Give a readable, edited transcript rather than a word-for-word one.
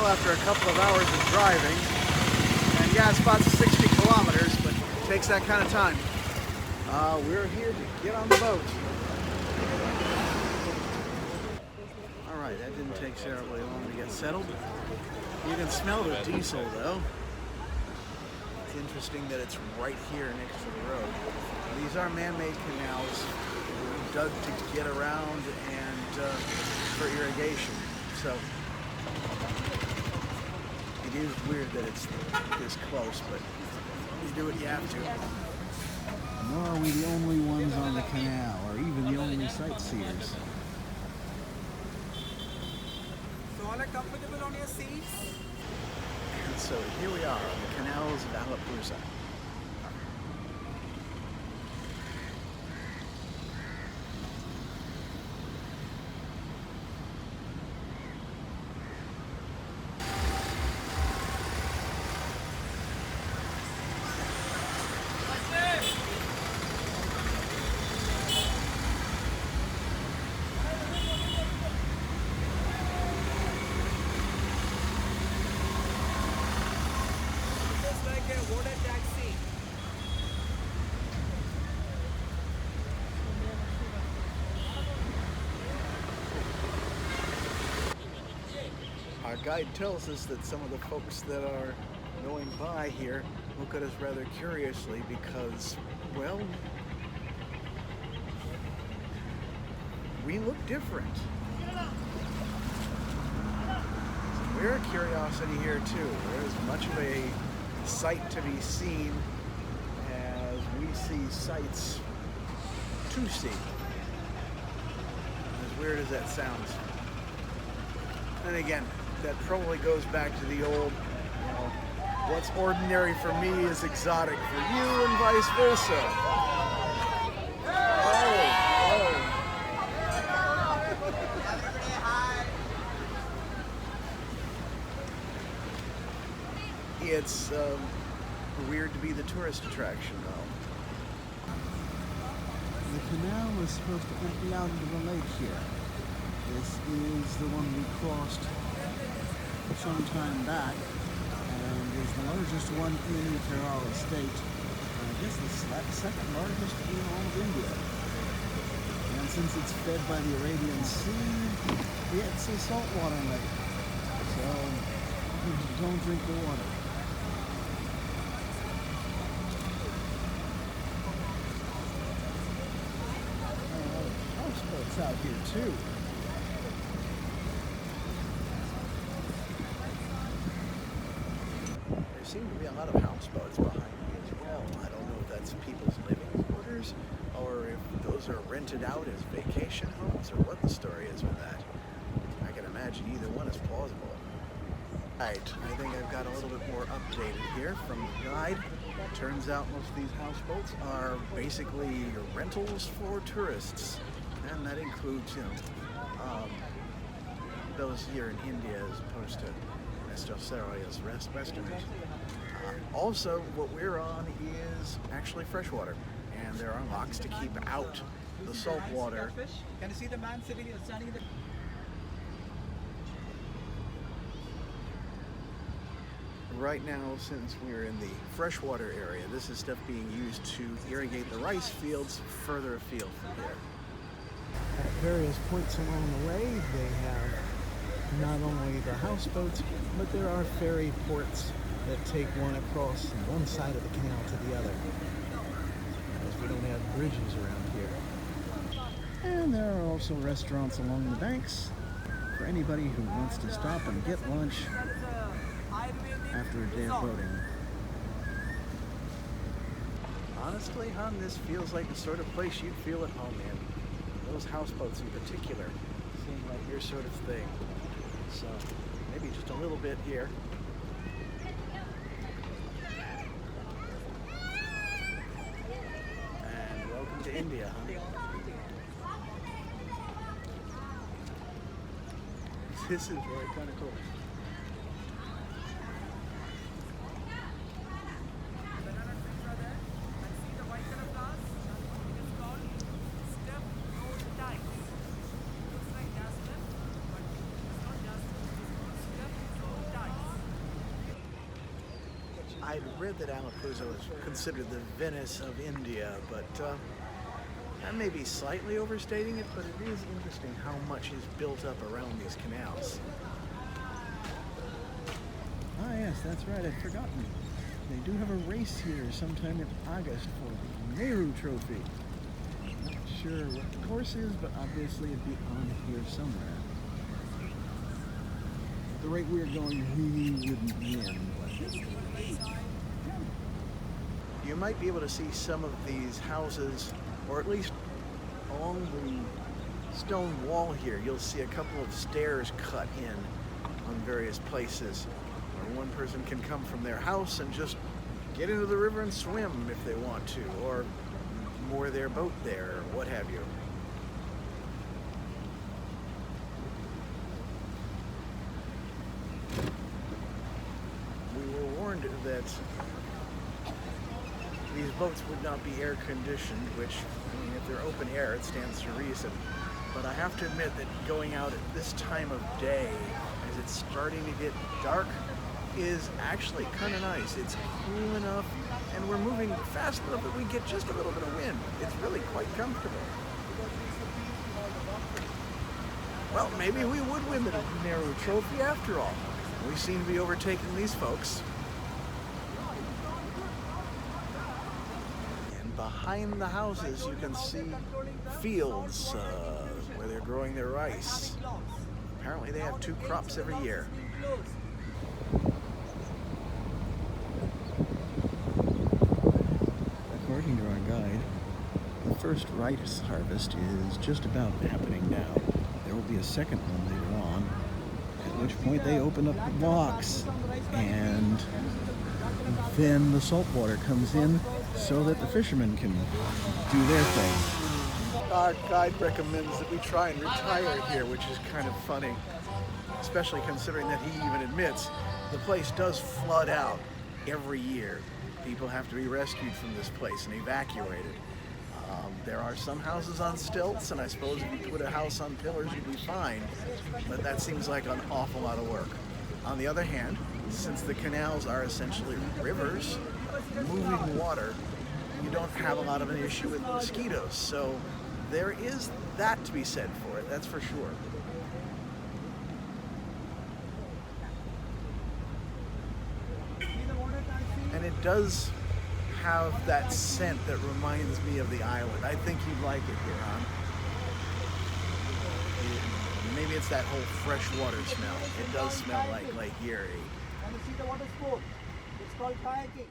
now after a couple of hours of driving. And yeah, it's about 60 kilometers, but it takes that kind of time. We're here to get on the boat. Alright, that didn't take terribly long to get settled. You can smell the diesel though. It's interesting that it's right here next to the road. These are man-made canals dug to get around and for irrigation. So it is weird that it's this close, but you do what you have to. Nor are we the only ones on the canal, or even the only sightseers. So all are comfortable on your seats? And so here we are on the canals of Alappuzha. Our guide tells us that some of the folks that are going by here look at us rather curiously because, well, we look different. We're a curiosity here too. There's much of a sight to be seen as we see sights to see. As weird as that sounds. And again, that probably goes back to the old, you know, what's ordinary for me is exotic for you and vice versa. It's weird to be the tourist attraction, though. The canal is supposed to empty out into the lake here. This is the one we crossed some time back, and is the largest one in Kerala state. I guess the second largest in all of India. And since it's fed by the Arabian Sea, it's a saltwater lake. So don't drink the water. Houseboats out here too. There seem to be a lot of houseboats behind me as well. I don't know if that's people's living quarters or if those are rented out as vacation homes or what the story is with that. I can imagine either one is plausible. Right, I think I've got a little bit more updated here from the guide. Turns out most of these houseboats are basically rentals for tourists, and that includes, you know, those here in India as opposed to Westerners. Also, what we're on is actually freshwater, and there are locks to keep out the salt water. Can you see the man sitting standing there? Right now, since we're in the freshwater area, this is stuff being used to irrigate the rice fields further afield from here. At various points along the way, they have not only the houseboats, but there are ferry ports that take one across one side of the canal to the other, because we don't have bridges around here. And there are also restaurants along the banks for anybody who wants to stop and get lunch after a day of boating. Honestly, hon, this feels like the sort of place you'd feel at home in. Those houseboats in particular seem like your sort of thing. So, maybe just a little bit here. And welcome to India, honey. This is really kind of cool. I'd read that Alappuzha was considered the Venice of India, but I may be slightly overstating it, but it is interesting how much is built up around these canals. Ah yes, that's right, I'd forgotten. They do have a race here sometime in August for the Nehru Trophy. Not sure what the course is, but obviously it'd be on here somewhere. At the rate we're going, we wouldn't win. You might be able to see some of these houses, or at least along the stone wall here, you'll see a couple of stairs cut in on various places where one person can come from their house and just get into the river and swim if they want to, or moor their boat there, or what have you. We were warned that these boats would not be air conditioned, which, I mean, if they're open air, it stands to reason. But I have to admit that going out at this time of day, as it's starting to get dark, is actually kind of nice. It's cool enough, and we're moving fast enough that we get just a little bit of wind. It's really quite comfortable. Well, maybe we would win the Nehru Trophy after all. We seem to be overtaking these folks. And behind the houses, you can see fields where they're growing their rice. Apparently they have 2 crops every year. According to our guide, the first rice harvest is just about happening now. There will be a second one later on, at which point they open up the blocks, and then the salt water comes in so that the fishermen can do their thing. Our guide recommends that we try and retire here, which is kind of funny, especially considering that he even admits the place does flood out every year. People have to be rescued from this place and evacuated. There are some houses on stilts, and I suppose if you put a house on pillars, you'd be fine, but that seems like an awful lot of work. On the other hand, since the canals are essentially rivers, moving water, you don't have a lot of an issue with mosquitoes, so there is that to be said for it, that's for sure. And it does have that scent that reminds me of the island. I think you'd like it here, huh? Maybe it's that whole freshwater smell. It does smell like Lake Erie. Can you see the water sport? It's called kayaking.